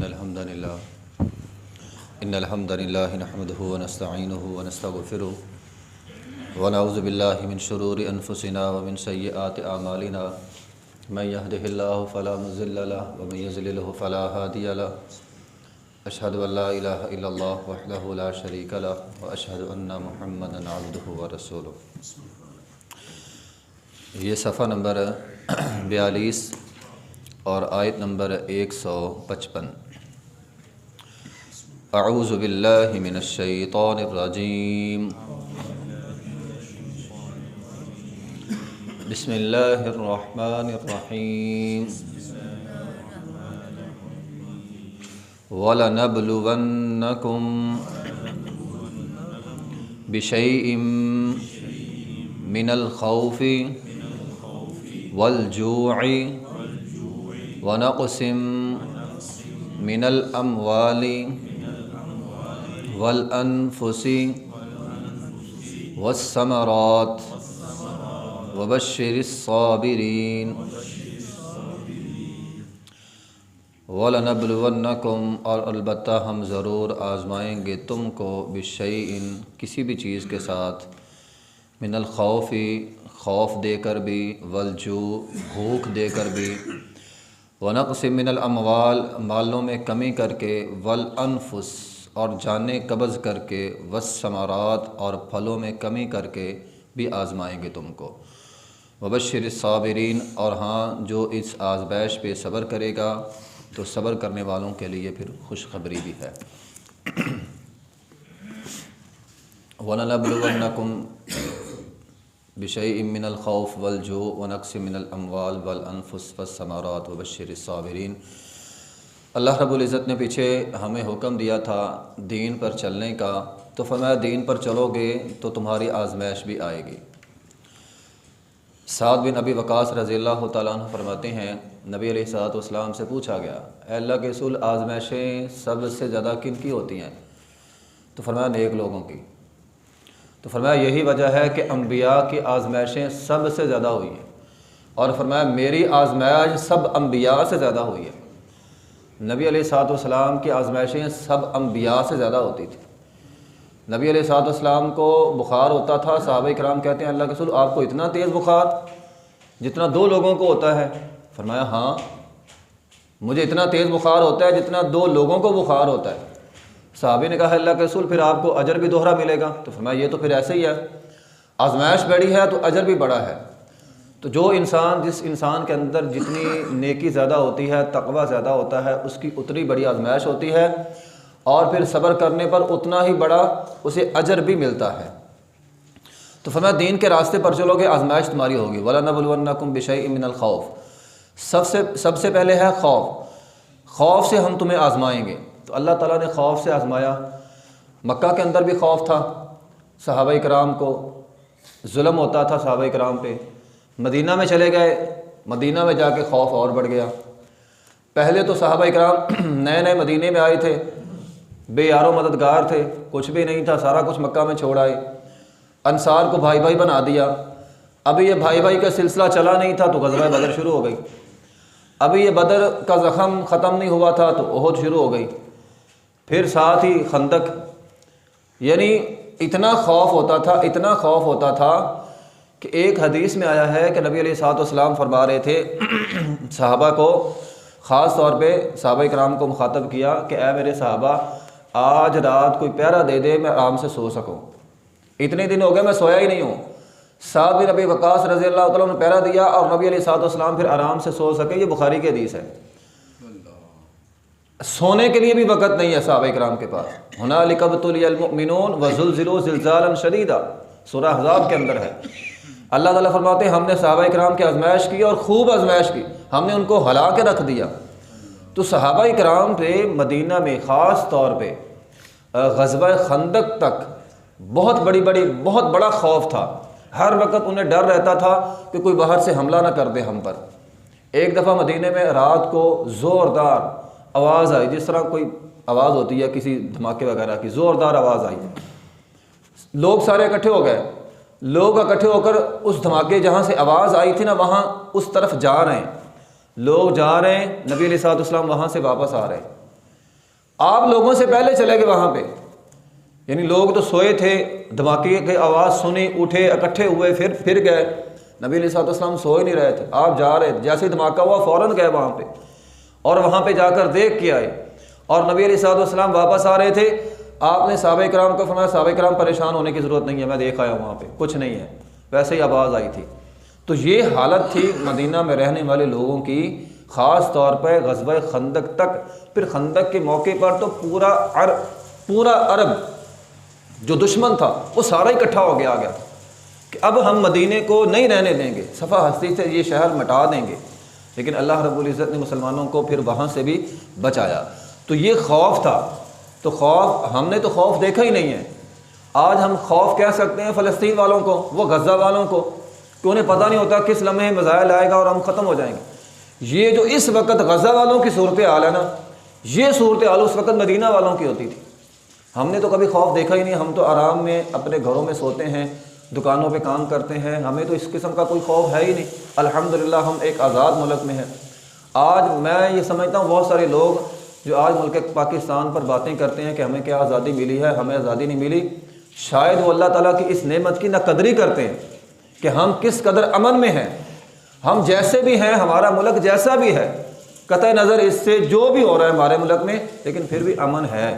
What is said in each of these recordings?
إن الحمد لله نحمده ونستعينه ونستغفره ونعوذ بالله من شرور أنفسنا ومن سيئات أعمالنا من يهده الله فلا مضل له ومن يضلل فلا هادي له أشهد أن لا إله إلا الله وحده لا شريك له وأشهد أن محمدا عبده ورسوله۔ یہ صفحہ نمبر 42 اور آیت نمبر 155۔ اعوذ باللہ من الشیطان الرجیم، بسم اللہ الرحمن الرحیم، وَلَنَبْلُوَنَّكُمْ بِشَيْءٍ مِّنَ الْخَوْفِ وَالْجُوعِ وَنَقْصٍ مِّنَ الْأَمْوَالِ وَالْأَنفُسِ وَالثَّمَرَاتِ وَبَشِّرِ الصَّابِرِينَ۔ وَلَنَبْلُوَنَّكُمْ، اور البتہ ہم ضرور آزمائیں گے تم کو، بِشَيْءٍ، کسی بھی چیز کے ساتھ، من الخوف، خوف دے کر بھی، والجوع، بھوک دے کر بھی، ونقص من الاموال، مالوں میں کمی کر کے، والانفس، اور جانیں قبض کر کے، والثمرات، اور پھلوں میں کمی کر کے بھی آزمائیں گے تم کو۔ وبشر الصابرین، اور ہاں جو اس آزمائش پہ صبر کرے گا تو صبر کرنے والوں کے لیے پھر خوشخبری بھی ہے۔ وَلَنَبْلُوَنَّكُمْ بِشَيْءٍ مِّنَ الْخَوْفِ وَالْجُوعِ وَنَقْصٍ مِّنَ الْأَمْوَالِ وَالْأَنفُسِ وَالثَّمَرَاتِ وَبَشِّرِ الصَّابِرِينَ۔ اللہ رب العزت نے پیچھے ہمیں حکم دیا تھا دین پر چلنے کا، تو فرمایا دین پر چلو گے تو تمہاری آزمائش بھی آئے گی۔ سعد بن ابی وقاص رضی اللہ تعالیٰ عنہ فرماتے ہیں، نبی علیہ الصلوۃ والسلام سے پوچھا گیا، اے اللہ کے رسول، آزمائشیں سب سے زیادہ کن کی ہوتی ہیں؟ تو فرمایا نیک لوگوں کی۔ تو فرمایا یہی وجہ ہے کہ انبیاء کی آزمائشیں سب سے زیادہ ہوئی ہیں، اور فرمایا میری آزمائش سب انبیاء سے زیادہ ہوئی ہے۔ نبی علیہ الصلوۃ والسلام کی آزمائشیں سب انبیاء سے زیادہ ہوتی تھی۔ نبی علیہ الصلوۃ والسلام کو بخار ہوتا تھا، صحابہ کرام کہتے ہیں اللہ کے رسول آپ کو اتنا تیز بخار جتنا 2 لوگوں کو ہوتا ہے؟ فرمایا ہاں، مجھے اتنا تیز بخار ہوتا ہے جتنا 2 لوگوں کو بخار ہوتا ہے۔ صحابی نے کہا اللہ کے رسول پھر آپ کو اجر بھی دوہرا ملے گا؟ تو فرمایا یہ تو پھر ایسے ہی ہے، آزمائش بڑی ہے تو اجر بھی بڑا ہے۔ تو جس انسان کے اندر جتنی نیکی زیادہ ہوتی ہے، تقوی زیادہ ہوتا ہے، اس کی اتنی بڑی آزمائش ہوتی ہے، اور پھر صبر کرنے پر اتنا ہی بڑا اسے اجر بھی ملتا ہے۔ تو فرمایا دین کے راستے پر چلو گے آزمائش تمہاری ہوگی۔ وَلَنَبْلُوَنَّكُمْ بِشَيْءٍ مِّنَ الْخَوْفِ، سب سے پہلے ہے خوف، خوف سے ہم تمہیں آزمائیں گے۔ تو اللہ تعالیٰ نے خوف سے آزمایا۔ مکہ کے اندر بھی خوف تھا، صحابہ کرام کو ظلم ہوتا تھا صحابہ کرام پہ۔ مدینہ میں چلے گئے، مدینہ میں جا کے خوف اور بڑھ گیا۔ پہلے تو صحابہ کرام نئے مدینے میں آئے تھے، بے یار و مددگار تھے، کچھ بھی نہیں تھا، سارا کچھ مکہ میں چھوڑ آئے۔ انصار کو بھائی بھائی بنا دیا۔ ابھی یہ بھائی بھائی کا سلسلہ چلا نہیں تھا تو غزوہ بدر شروع ہو گئی۔ ابھی یہ بدر کا زخم ختم نہیں ہوا تھا تو احد شروع ہو گئی، پھر ساتھ ہی خندق۔ یعنی اتنا خوف ہوتا تھا کہ ایک حدیث میں آیا ہے کہ نبی علیہ الصلوۃ والسلام فرما رہے تھے صحابہ کو، خاص طور پہ صحابہ کرام کو مخاطب کیا کہ اے میرے صحابہ، آج رات کوئی پہرا دے دے میں آرام سے سو سکوں، اتنے دن ہو گئے میں سویا ہی نہیں ہوں۔ سعد بن ابی وقاص رضی اللہ تعالیٰ نے پہرا دیا اور نبی علیہ الصلوۃ والسلام پھر آرام سے سو سکے۔ یہ بخاری کی حدیث ہے۔ سونے کے لیے بھی وقت نہیں ہے صحابہ کرام کے پاس۔ ہنالک ابتلی المؤمنون وزلزلوا زلزالا شدیدا، سورہ احزاب کے اندر ہے۔ اللہ تعالیٰ فرماتے ہیں ہم نے صحابہ کرام کی آزمائش کی اور خوب آزمائش کی، ہم نے ان کو ہلا کے رکھ دیا۔ تو صحابہ کرام پہ مدینہ میں خاص طور پہ غزوہ خندق تک بہت بڑا خوف تھا۔ ہر وقت انہیں ڈر رہتا تھا کہ کوئی باہر سے حملہ نہ کر دے ہم پر۔ ایک دفعہ مدینہ میں رات کو زوردار آواز آئی، جس طرح کوئی آواز ہوتی ہے کسی دھماکے وغیرہ کی، زوردار آواز آئی، لوگ سارے اکٹھے ہو گئے۔ لوگ اکٹھے ہو کر اس دھماکے جہاں سے آواز آئی تھی نا وہاں اس طرف جا رہے ہیں، لوگ جا رہے ہیں، نبی علیہ الصلوۃ والسلام وہاں سے واپس آ رہے ہیں۔ آپ لوگوں سے پہلے چلے گئے وہاں پہ، یعنی لوگ تو سوئے تھے، دھماکے کی آواز سنی، اٹھے، اکٹھے ہوئے، پھر گئے۔ نبی علیہ الصلوۃ والسلام سو ہی نہیں رہے تھے، آپ جا رہے تھے، جیسے دھماکہ ہوا فوراً گئے وہاں پہ، اور وہاں پہ جا کر دیکھ کے آئے۔ اور نبی علیہ الصلوۃ والسلام واپس آ رہے تھے، آپ نے صحابہ کرام کو فرمایا صحابہ کرام پریشان ہونے کی ضرورت نہیں ہے، میں دیکھ آیا وہاں پہ کچھ نہیں ہے، ویسے ہی آواز آئی تھی۔ تو یہ حالت تھی مدینہ میں رہنے والے لوگوں کی، خاص طور پہ غزوہ خندق تک۔ پھر خندق کے موقع پر تو پورا عرب جو دشمن تھا وہ سارا اکٹھا ہو گیا کہ اب ہم مدینے کو نہیں رہنے دیں گے، صفحہ ہستی سے یہ شہر مٹا دیں گے۔ لیکن اللہ رب العزت نے مسلمانوں کو پھر وہاں سے بھی بچایا۔ تو یہ خوف تھا، تو خوف ہم نے تو خوف دیکھا ہی نہیں ہے۔ آج ہم خوف کہہ سکتے ہیں فلسطین والوں کو، وہ غزہ والوں کو، کہ انہیں پتہ نہیں ہوتا کس لمحے میزائل آئے گا اور ہم ختم ہو جائیں گے۔ یہ جو اس وقت غزہ والوں کی صورتحال ہے نا، یہ صورتحال اس وقت مدینہ والوں کی ہوتی تھی۔ ہم نے تو کبھی خوف دیکھا ہی نہیں، ہم تو آرام میں اپنے گھروں میں سوتے ہیں، دکانوں پہ کام کرتے ہیں، ہمیں تو اس قسم کا کوئی خوف ہے ہی نہیں۔ الحمدللہ ہم ایک آزاد ملک میں ہیں۔ آج میں یہ سمجھتا ہوں بہت سارے لوگ جو آج ملک پاکستان پر باتیں کرتے ہیں کہ ہمیں کیا آزادی ملی ہے، ہمیں آزادی نہیں ملی، شاید وہ اللہ تعالیٰ کی اس نعمت کی ناقدری کرتے ہیں کہ ہم کس قدر امن میں ہیں۔ ہم جیسے بھی ہیں، ہمارا ملک جیسا بھی ہے، قطع نظر اس سے جو بھی ہو رہا ہے ہمارے ملک میں، لیکن پھر بھی امن ہے۔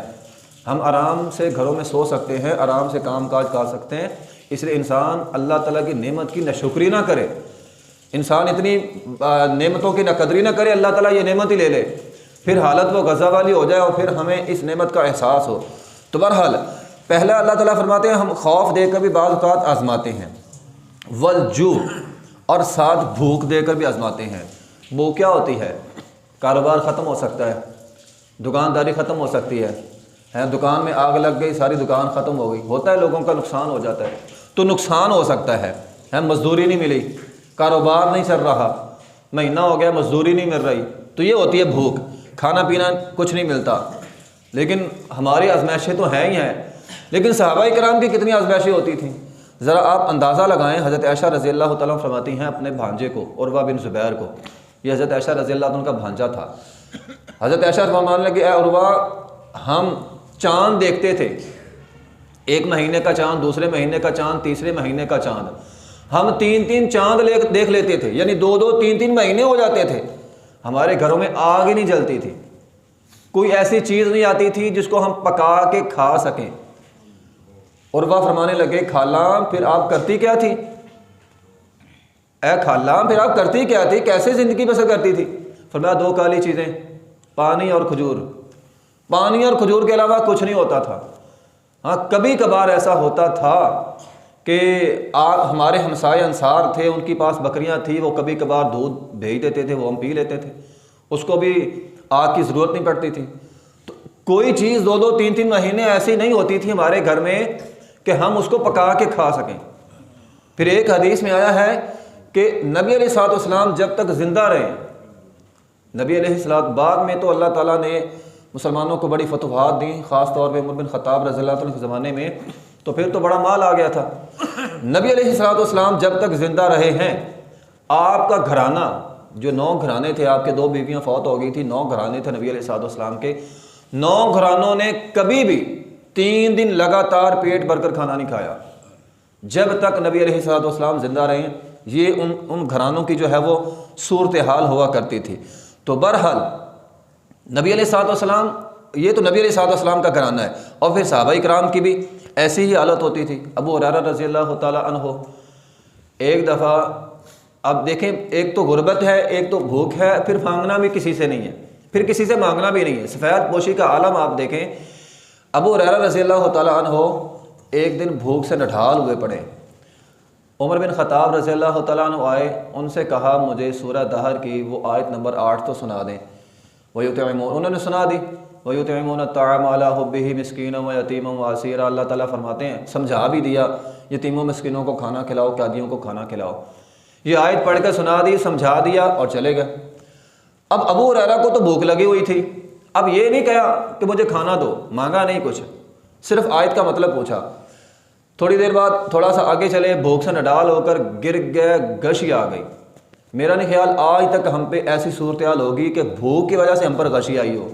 ہم آرام سے گھروں میں سو سکتے ہیں، آرام سے کام کاج کر سکتے ہیں۔ اس لیے انسان اللہ تعالیٰ کی نعمت کی ناشکری نہ کرے، انسان اتنی نعمتوں کی ناقدری نہ کرے، اللہ تعالیٰ یہ نعمت ہی لے لے، پھر حالت وہ غزہ والی ہو جائے اور پھر ہمیں اس نعمت کا احساس ہو۔ تو بہرحال پہلا اللہ تعالیٰ فرماتے ہیں ہم خوف دے کر بھی بعض اوقات آزماتے ہیں، والجوع، اور ساتھ بھوک دے کر بھی آزماتے ہیں۔ وہ کیا ہوتی ہے؟ کاروبار ختم ہو سکتا ہے، دکانداری ختم ہو سکتی ہے، دکان میں آگ لگ گئی، ساری دکان ختم ہو گئی، ہوتا ہے لوگوں کا نقصان ہو جاتا ہے، تو نقصان ہو سکتا ہے، مزدوری نہیں ملی، کاروبار نہیں چل رہا، مہینہ ہو گیا مزدوری نہیں مل رہی، تو یہ ہوتی ہے بھوک، کھانا پینا کچھ نہیں ملتا۔ لیکن ہماری آزمائشیں تو ہیں ہی ہیں، لیکن صحابہ کرام کی کتنی آزمائشیں ہوتی تھیں، ذرا آپ اندازہ لگائیں۔ حضرت عائشہ رضی اللہ تعالیٰ فرماتی ہیں اپنے بھانجے کو، عروہ بن زبیر کو، یہ حضرت عائشہ رضی اللہ عنہ کا بھانجا تھا۔ حضرت عائشہ فرمانے لگی اے عروہ، ہم چاند دیکھتے تھے، ایک مہینے کا چاند، دوسرے مہینے کا چاند، تیسرے مہینے کا چاند، ہم 3 چاند دیکھ لیتے تھے، یعنی 2 3 مہینے ہو جاتے تھے، ہمارے گھروں میں آگ ہی نہیں جلتی تھی، کوئی ایسی چیز نہیں آتی تھی جس کو ہم پکا کے کھا سکیں۔ عروہ فرمانے لگے خالہ پھر آپ کرتی کیا تھی؟ اے خالہ پھر آپ کرتی کیا تھی، کیسے زندگی بسر کرتی تھی؟ فرمایا 2 کالی چیزیں، پانی اور کھجور، پانی اور کھجور کے علاوہ کچھ نہیں ہوتا تھا۔ ہاں کبھی کبھار ایسا ہوتا تھا کہ ہمارے ہمسائے انصار تھے، ان کے پاس بکریاں تھیں، وہ کبھی کبھار دودھ بھیج دیتے تھے، وہ ہم پی لیتے تھے، اس کو بھی آگ کی ضرورت نہیں پڑتی تھی۔ تو کوئی چیز 2 3 مہینے ایسی نہیں ہوتی تھی ہمارے گھر میں کہ ہم اس کو پکا کے کھا سکیں۔ پھر ایک حدیث میں آیا ہے کہ نبی علیہ الصلوۃ والسلام جب تک زندہ رہے، نبی علیہ الصلوۃ، بعد میں تو اللہ تعالیٰ نے مسلمانوں کو بڑی فتوحات دیں، خاص طور پہ عمر بن خطاب رضی اللہ عنہ کے زمانے میں، تو پھر تو بڑا مال آ گیا تھا۔ نبی علیہ الصلوۃ والسلام جب تک زندہ رہے ہیں، آپ کا گھرانہ، جو 9 گھرانے تھے، آپ کے 2 بیویاں فوت ہو گئی تھی، 9 گھرانے تھے نبی علیہ الصلوۃ والسلام کے، 9 گھرانوں نے کبھی بھی 3 دن لگاتار پیٹ بھر کر کھانا نہیں کھایا جب تک نبی علیہ الصلوۃ والسلام زندہ رہے۔ یہ ان گھرانوں کی جو ہے وہ صورتحال ہوا کرتی تھی۔ تو بہرحال نبی علیہ الصلوۃ والسلام، یہ تو نبی علیہ الصلوۃ والسلام کا گھرانہ ہے، اور پھر صحابہ کرام کی بھی ایسی ہی حالت ہوتی تھی۔ ابو ہریرہ رضی اللہ تعالیٰ عنہ ایک دفعہ، اب دیکھیں ایک تو غربت ہے، ایک تو بھوک ہے، پھر مانگنا بھی کسی سے نہیں ہے، پھر کسی سے مانگنا بھی نہیں ہے، سفید پوشی کا عالم آپ دیکھیں۔ ابو ہریرہ رضی اللہ تعالیٰ عنہ ایک دن بھوک سے نڈھال ہوئے پڑے، عمر بن خطاب رضی اللہ تعالیٰ عنہ آئے، ان سے کہا مجھے سورہ دہر کی وہ آیت نمبر 8 تو سنا دیں۔ وَيُطْعِمُونَ، انہوں نے سنا دی، وَيُطْعِمُونَ الطَّعَامَ عَلَىٰ حُبِّهِ مِسْكِينًا وَيَتِيمًا وَأَسِيرًا، اللہ تعالیٰ فرماتے ہیں سمجھا بھی دیا، یتیموں مسکینوں کو کھانا کھلاؤ، قیدیوں کو کھانا کھلاؤ، یہ آیت پڑھ کے سنا دی، سمجھا دیا اور چلے گئے۔ اب ابو ہریرہ کو تو بھوک لگی ہوئی تھی، اب یہ نہیں کہا کہ مجھے کھانا دو، مانگا نہیں کچھ، صرف آیت کا مطلب پوچھا۔ تھوڑی دیر بعد تھوڑا سا آگے چلے، بھوک سے نڈال ہو کر گر گئے، غشی آ گئی۔ میرا نہیں خیال آج تک ہم پہ ایسی صورتحال ہوگی کہ بھوک کی وجہ سے ہم پر غشی آئی ہو۔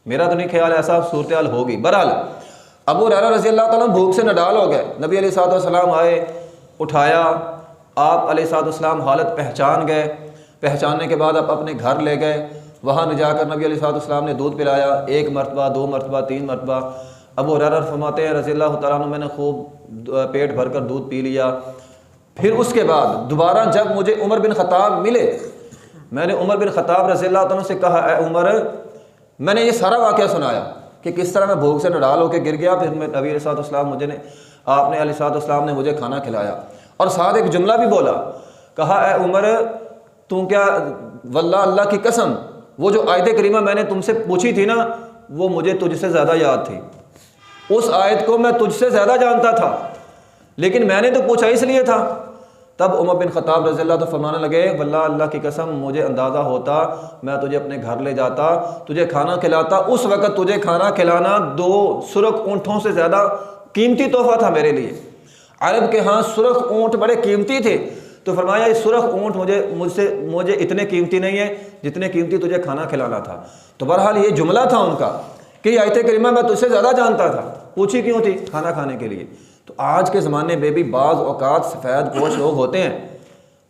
میرا تو نہیں خیال ایسا صورتحال ہوگی۔ بہرحال ابو ہریرہ رضی اللہ تعالیٰ بھوک سے نڈال ہو گئے، نبی علیہ الصلوۃ والسلام آئے، اٹھایا، آپ علیہ الصلوۃ والسلام حالت پہچان گئے، پہچاننے کے بعد آپ اپنے گھر لے گئے، وہاں جا کر نبی علیہ الصلوۃ والسلام نے دودھ پلایا، 1 مرتبہ 2 مرتبہ 3 مرتبہ۔ ابو ہریرہ فرماتے ہیں رضی اللہ تعالیٰ عنہ میں نے خوب پیٹ بھر کر دودھ پی لیا۔ پھر اس کے بعد دوبارہ جب مجھے عمر بن خطاب ملے، میں نے عمر بن خطاب رضی اللہ عنہ سے کہا اے عمر، میں نے یہ سارا واقعہ سنایا کہ کس طرح میں بھوک سے نڈال ہو کے گر گیا، پھر میں نبی علیہ الصلوۃ والسلام آپ نے علیہ الصلوۃ والسلام نے مجھے کھانا کھلایا، اور ساتھ ایک جملہ بھی بولا، کہا اے عمر تو کیا، واللہ اللہ کی قسم، وہ جو آیت کریمہ میں نے تم سے پوچھی تھی نا وہ مجھے تجھ سے زیادہ یاد تھی، اس آیت کو میں تجھ سے زیادہ جانتا تھا، لیکن میں نے تو پوچھا اس لیے تھا۔ تب عمر بن خطاب رضی اللہ عنہ فرمانے لگے واللہ اللہ کی قسم مجھے اندازہ ہوتا میں تجھے اپنے گھر لے جاتا، تجھے کھانا کھلاتا، اس وقت تجھے کھانا کھلانا 2 سرخ اونٹوں سے زیادہ قیمتی تحفہ تھا میرے لیے۔ عرب کے ہاں سرخ اونٹ بڑے قیمتی تھے، تو فرمایا یہ سرخ اونٹ مجھے اتنے قیمتی نہیں ہے جتنے قیمتی تجھے کھانا کھلانا تھا۔ تو بہرحال یہ جملہ تھا ان کا کہ یہ آیت کریمہ میں تجھ سے زیادہ جانتا تھا، پوچھی کیوں تھی؟ کھانا کھانے کے لیے۔ تو آج کے زمانے میں بھی بعض اوقات سفید پوش لوگ ہوتے ہیں،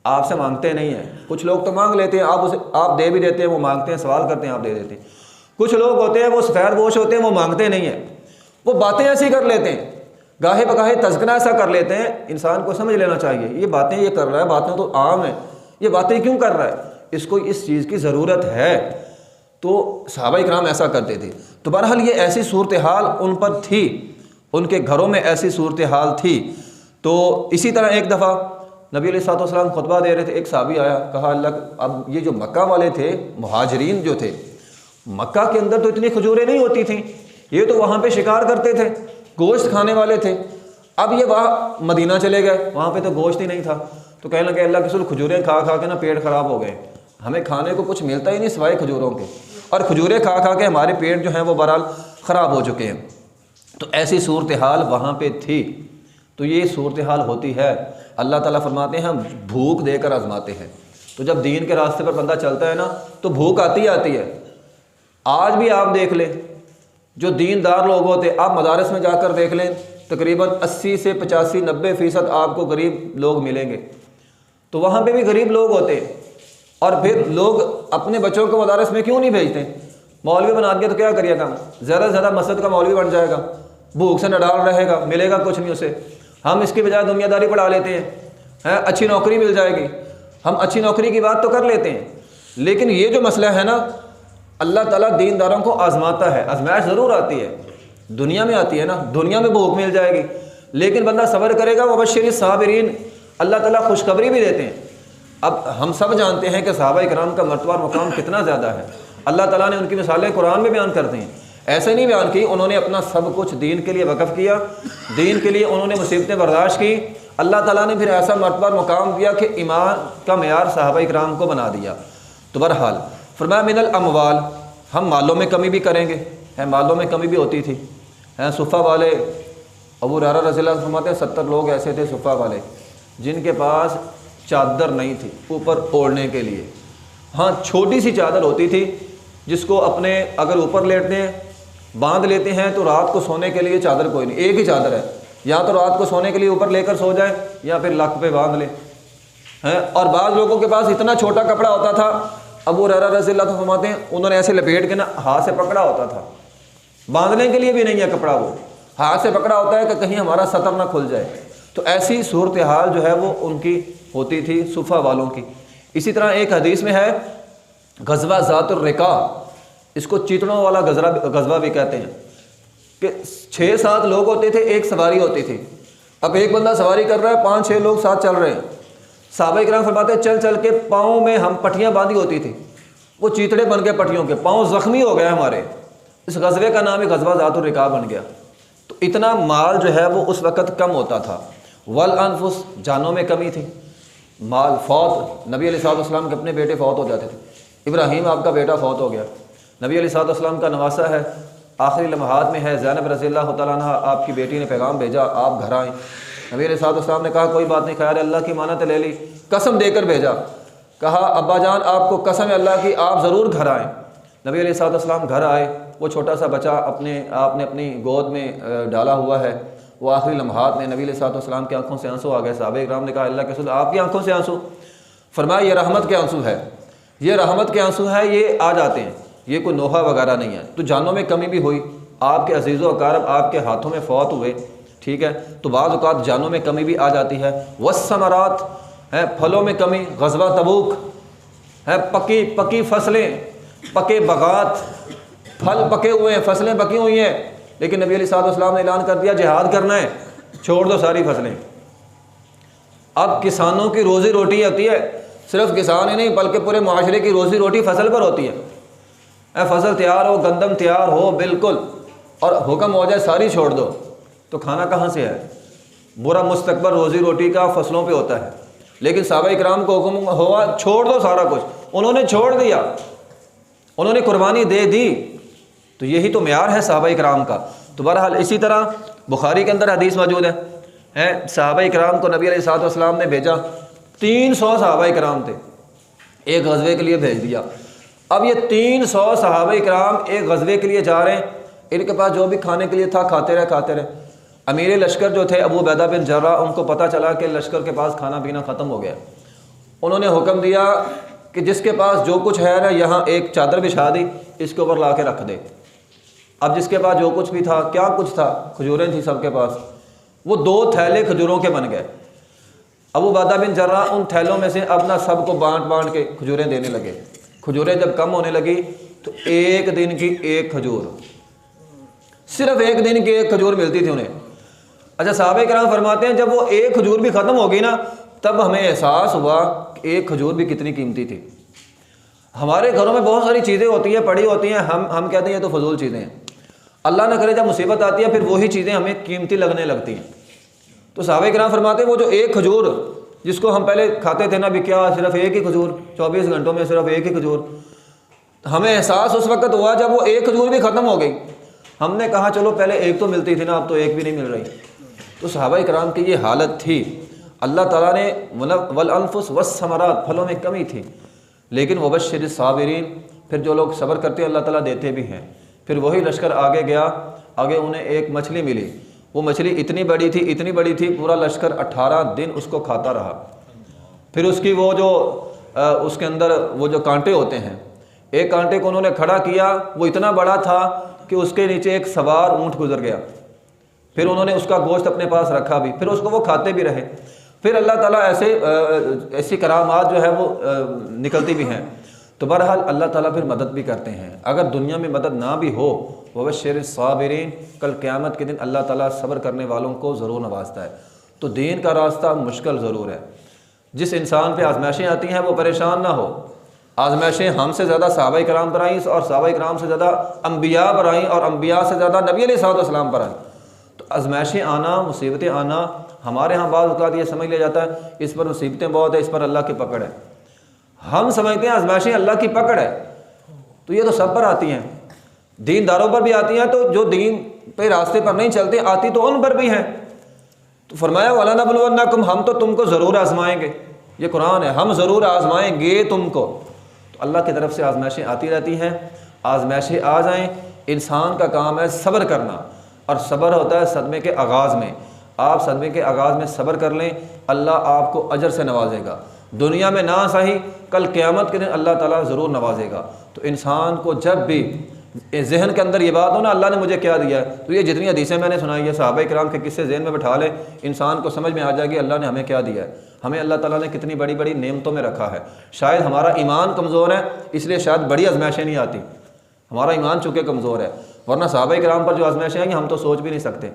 آپ سے مانگتے نہیں ہیں، کچھ لوگ تو مانگ لیتے ہیں، آپ دے بھی دیتے ہیں، وہ مانگتے ہیں، سوال کرتے ہیں آپ دے دیتے ہیں۔ کچھ لوگ ہوتے ہیں وہ سفید پوش ہوتے ہیں، وہ مانگتے نہیں ہیں، وہ باتیں ایسی کر لیتے ہیں، گاہے بگاہے تذکرہ ایسا کر لیتے ہیں، انسان کو سمجھ لینا چاہیے یہ باتیں یہ کر رہا ہے، باتیں تو عام ہیں، یہ باتیں کیوں کر رہا ہے، اس کو اس چیز کی ضرورت ہے۔ تو صحابہ کرام ایسا کرتے تھے۔ تو بہرحال یہ ایسی صورتحال ان پر تھی، ان کے گھروں میں ایسی صورتحال تھی۔ تو اسی طرح ایک دفعہ نبی علیہ الصلوۃ والسلام خطبہ دے رہے تھے، ایک صحابی آیا، کہا اللہ، اب یہ جو مکہ والے تھے، مہاجرین جو تھے، مکہ کے اندر تو اتنی کھجوریں نہیں ہوتی تھیں، یہ تو وہاں پہ شکار کرتے تھے، گوشت کھانے والے تھے، اب یہ وہاں مدینہ چلے گئے، وہاں پہ تو گوشت ہی نہیں تھا، تو کہنے لگے اللہ کے رسول کھجوریں کھا کھا کے نا پیٹ خراب ہو گئے، ہمیں کھانے کو کچھ ملتا ہی نہیں سوائے کھجوروں کے، اور کھجوریں کھا کھا کے ہمارے پیٹ جو ہیں وہ بہرحال خراب ہو چکے ہیں۔ تو ایسی صورتحال وہاں پہ تھی۔ تو یہ صورتحال ہوتی ہے، اللہ تعالیٰ فرماتے ہیں ہم بھوک دے کر آزماتے ہیں۔ تو جب دین کے راستے پر بندہ چلتا ہے نا تو بھوک آتی ہے۔ آج بھی آپ دیکھ لیں جو دیندار لوگ ہوتے، آپ مدارس میں جا کر دیکھ لیں، تقریباً 80 سے 85 90% آپ کو غریب لوگ ملیں گے۔ تو وہاں پہ بھی غریب لوگ ہوتے، اور پھر لوگ اپنے بچوں کو مدارس میں کیوں نہیں بھیجتے؟ مولوی بنا دیا تو کیا کریے گا، زیادہ سے زیادہ مسجد کا مولوی بن جائے گا، بھوک سے نڈال رہے گا، ملے گا کچھ نہیں اسے۔ ہم اس کی بجائے دنیا داری پڑھا لیتے ہیں، اچھی نوکری مل جائے گی، ہم اچھی نوکری کی بات تو کر لیتے ہیں، لیکن یہ جو مسئلہ ہے نا، اللہ تعالیٰ دینداروں کو آزماتا ہے، آزمائش ضرور آتی ہے، دنیا میں آتی ہے نا، دنیا میں بھوک مل جائے گی، لیکن بندہ صبر کرے گا، وبشر الصابرین، اللہ تعالیٰ خوشخبری بھی دیتے ہیں۔ اب ہم سب جانتے ہیں کہ صحابہ کرام کا مرتبہ اور مقام کتنا زیادہ ہے، اللہ تعالیٰ نے ان کی مثالیں قرآن میں بیان کرتے ہیں، ایسے نہیں بیان کی، انہوں نے اپنا سب کچھ دین کے لیے وقف کیا، دین کے لیے انہوں نے مصیبتیں برداشت کی، اللہ تعالیٰ نے پھر ایسا مرتبہ اور مقام دیا کہ ایمان کا معیار صحابہ کرام کو بنا دیا۔ تو بہرحال فرمایا من الاموال، ہم مالوں میں کمی بھی کریں گے، مالوں میں کمی بھی ہوتی تھی، صفہ والے، ابو ہریرہ رضی اللہ عنہ فرماتے ہیں 70 لوگ ایسے تھے صفہ والے جن کے پاس چادر نہیں تھی اوپر اوڑھنے کے لیے، ہاں چھوٹی سی چادر ہوتی تھی جس کو اپنے اگر اوپر لیٹتے ہیں باندھ لیتے ہیں تو رات کو سونے کے لیے چادر کوئی نہیں، ایک ہی چادر ہے، یا تو رات کو سونے کے لیے اوپر لے کر سو جائے یا پھر لک پہ باندھ لے، اور بعض لوگوں کے پاس اتنا چھوٹا کپڑا ہوتا تھا، ابو ہریرہ رضی اللہ عنہ فرماتے ہیں انہوں نے ایسے لپیٹ کے نا ہاتھ سے پکڑا ہوتا تھا، باندھنے کے لیے بھی نہیں ہے کپڑا، وہ ہاتھ سے پکڑا ہوتا ہے کہ کہیں ہمارا سطر نہ کھل جائے۔ تو ایسی صورتحال جو ہے وہ ان کی ہوتی تھی صفہ والوں کی۔ اسی طرح ایک حدیث میں ہے غزوہ ذات الرقاع، اس کو چیتڑوں والا غزوہ بھی کہتے ہیں، کہ 6-7 لوگ ہوتے تھے، ایک سواری ہوتی تھی، اب ایک بندہ سواری کر رہا ہے، 5-6 لوگ ساتھ چل رہے ہیں، صحابہ کرام فرماتے ہیں چل چل کے پاؤں میں ہم پٹیاں باندھی ہوتی تھی، وہ چیتڑے بن گئے پٹیوں کے، پاؤں زخمی ہو گئے ہمارے، اس غزوے کا نام ہی غزوہ ذات الرقاع بن گیا۔ تو اتنا مال جو ہے وہ اس وقت کم ہوتا تھا۔ والانفس، جانوں میں کمی تھی، مال فوت، نبی علیہ الصلوۃ والسلام کے اپنے بیٹے فوت ہو جاتے تھے، ابراہیم آپ کا بیٹا فوت ہو گیا، نبی علیہ الصلوۃ والسلام کا نواسہ ہے، آخری لمحات میں ہے، زینب رضی اللہ تعالیٰ عنہ آپ کی بیٹی نے پیغام بھیجا آپ گھر آئیں، نبی علیہ الصلوۃ والسلام نے کہا کوئی بات نہیں، خیر اللہ کی امانت لے لی، قسم دے کر بھیجا، کہا ابا جان آپ کو قسم ہے اللہ کی آپ ضرور گھر آئیں۔ نبی علیہ الصلوۃ والسلام گھر آئے، وہ چھوٹا سا بچہ آپ نے اپنی گود میں ڈالا ہوا ہے، وہ آخری لمحات میں نبی علیہ الصلوۃ والسلام کی آنکھوں سے آنسو آ گئے۔ صحابہ کرام نے کہا اللہ کے رسول آپ کی آنکھوں سے آنسو؟ فرمایا یہ رحمت کے آنسو ہے، یہ رحمت کے آنسو ہے، یہ آ جاتے ہیں، یہ کوئی نوحہ وغیرہ نہیں ہے۔ تو جانوں میں کمی بھی ہوئی، آپ کے عزیز و اقارب آپ کے ہاتھوں میں فوت ہوئے، ٹھیک ہے، تو بعض اوقات جانوں میں کمی بھی آ جاتی ہے۔ والثمرات ہے، پھلوں میں کمی، غزوہ تبوک ہے، پکی فصلیں، پکے باغات، پھل پکے ہوئے ہیں، فصلیں پکی ہوئی ہیں، لیکن نبی علیہ الصلوۃ والسلام نے اعلان کر دیا جہاد کرنا ہے، چھوڑ دو ساری فصلیں۔ اب کسانوں کی روزی روٹی ہوتی ہے، صرف کسان ہی نہیں بلکہ پورے معاشرے کی روزی روٹی فصل پر ہوتی ہے۔ فصل تیار ہو، گندم تیار ہو بالکل، اور حکم ہو جائے ساری چھوڑ دو، تو کھانا کہاں سے ہے؟ برا مستقبل روزی روٹی کا فصلوں پہ ہوتا ہے، لیکن صحابہ کرام کو حکم ہوا چھوڑ دو سارا کچھ، انہوں نے چھوڑ دیا، انہوں نے قربانی دے دی۔ تو یہی تو معیار ہے صحابہ کرام کا۔ تو بہرحال اسی طرح بخاری کے اندر حدیث موجود ہے، صحابہ کرام کو نبی علیہ الصلوۃ والسلام نے بھیجا، 300 صحابہ کرام تھے، ایک غزوے کے لیے بھیج دیا۔ اب یہ 300 صحابہ کرام ایک غزوے کے لیے جا رہے ہیں، ان کے پاس جو بھی کھانے کے لیے تھا کھاتے رہے۔ امیر لشکر جو تھے ابو عبیدہ بن جراح، ان کو پتہ چلا کہ لشکر کے پاس کھانا پینا ختم ہو گیا۔ انہوں نے حکم دیا کہ جس کے پاس جو کچھ ہے نا، یہاں ایک چادر بچھا دی، اس کے اوپر لا کے رکھ دے۔ اب جس کے پاس جو کچھ بھی تھا، کیا کچھ تھا، کھجوریں تھیں سب کے پاس، وہ 2 تھیلے کھجوروں کے بن گئے۔ ابو عبیدہ بن جراح ان تھیلوں میں سے اپنا سب کو بانٹ کے کھجوریں دینے لگے۔ کھجوریں جب کم ہونے لگی تو ایک دن کی ایک کھجور، صرف ایک دن کی ایک کھجور ملتی تھی انہیں۔ اچھا صحابہ کرام فرماتے ہیں جب وہ ایک کھجور بھی ختم ہو گئی نا، تب ہمیں احساس ہوا کہ ایک کھجور بھی کتنی قیمتی تھی۔ ہمارے گھروں میں بہت ساری چیزیں ہوتی ہیں، پڑی ہوتی ہیں، ہم کہتے ہیں یہ تو فضول چیزیں ہیں۔ اللہ نہ کرے جب مصیبت آتی ہے پھر وہی چیزیں ہمیں قیمتی لگنے لگتی ہیں۔ تو صحابہ کرام فرماتے ہیں وہ جو ایک کھجور جس کو ہم پہلے کھاتے تھے نا، بھی کیا صرف ایک ہی کھجور، 24 گھنٹوں میں صرف ایک ہی کھجور، ہمیں احساس اس وقت ہوا جب وہ ایک کھجور بھی ختم ہو گئی۔ ہم نے کہا چلو پہلے ایک تو ملتی تھی نا، اب تو ایک بھی نہیں مل رہی۔ تو صحابہ کرام کی یہ حالت تھی۔ اللہ تعالیٰ نے والانفس والثمرات، پھلوں میں کمی تھی، لیکن وبشر الصابرین، پھر جو لوگ صبر کرتے ہیں اللہ تعالیٰ دیتے بھی ہیں۔ پھر وہی لشکر آگے گیا، آگے انہیں ایک مچھلی ملی، وہ مچھلی اتنی بڑی تھی پورا لشکر 18 دن اس کو کھاتا رہا۔ پھر اس کی وہ جو اس کے اندر وہ جو کانٹے ہوتے ہیں، ایک کانٹے کو انہوں نے کھڑا کیا، وہ اتنا بڑا تھا کہ اس کے نیچے ایک سوار اونٹ گزر گیا۔ پھر انہوں نے اس کا گوشت اپنے پاس رکھا بھی، پھر اس کو وہ کھاتے بھی رہے۔ پھر اللہ تعالیٰ ایسی کرامات جو ہے وہ نکلتی بھی ہیں۔ تو بہرحال اللہ تعالیٰ پھر مدد بھی کرتے ہیں۔ اگر دنیا میں مدد نہ بھی ہو، وبشر الصابرین، کل قیامت کے دن اللہ تعالیٰ صبر کرنے والوں کو ضرور نوازتا ہے۔ تو دین کا راستہ مشکل ضرور ہے۔ جس انسان پہ آزمائشیں آتی ہیں وہ پریشان نہ ہو۔ آزمائشیں ہم سے زیادہ صحابہ کرام پر آئیں، اور صحابہ کرام سے زیادہ انبیاء پر آئیں، اور انبیاء سے زیادہ نبی علیہ الصلوۃ والسلام پر آئیں۔ تو آزمائشیں آنا، مصیبتیں آنا، ہمارے ہاں بعض اوقات یہ سمجھ لیا جاتا ہے اس پر مصیبتیں بہت ہیں، اس پر اللہ کی پکڑ ہے۔ ہم سمجھتے ہیں آزمائشیں اللہ کی پکڑ ہے، تو یہ تو سب پر آتی ہیں، دینداروں پر بھی آتی ہیں، تو جو دین پہ راستے پر نہیں چلتے آتی تو ان پر بھی ہیں۔ تو فرمایا وَلَنَبْلُوَنَّكُمْ، ہم تو تم کو ضرور آزمائیں گے، یہ قرآن ہے، ہم ضرور آزمائیں گے تم کو۔ تو اللہ کی طرف سے آزمائشیں آتی رہتی ہیں، آزمائشیں آ جائیں، انسان کا کام ہے صبر کرنا، اور صبر ہوتا ہے صدمے کے آغاز میں۔ آپ صدمے کے آغاز میں صبر کر لیں، اللہ آپ کو اجر سے نوازے گا، دنیا میں نہ صحیح کل قیامت کے دن اللہ تعالیٰ ضرور نوازے گا۔ تو انسان کو جب بھی ذہن کے اندر یہ بات ہو نا اللہ نے مجھے کیا دیا ہے، تو یہ جتنی حدیثیں میں نے سنائی ہے صحابہ کرام کے قصے ذہن میں بٹھا لے، انسان کو سمجھ میں آ جائے گی اللہ نے ہمیں کیا دیا ہے، ہمیں اللہ تعالیٰ نے کتنی بڑی بڑی نعمتوں میں رکھا ہے۔ شاید ہمارا ایمان کمزور ہے اس لیے شاید بڑی آزمائشیں نہیں آتی، ہمارا ایمان چونکہ کمزور ہے، ورنہ صحابہ کرام پر جو آزمائشیں آئیں ہم تو سوچ بھی نہیں سکتے۔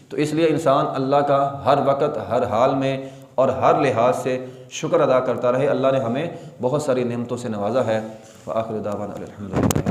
تو اس لیے انسان اللہ کا ہر وقت ہر حال میں اور ہر لحاظ سے شکر ادا کرتا رہے۔ اللہ نے ہمیں بہت ساری نعمتوں سے نوازا ہے۔ وآخر دعوانا الحمدللہ۔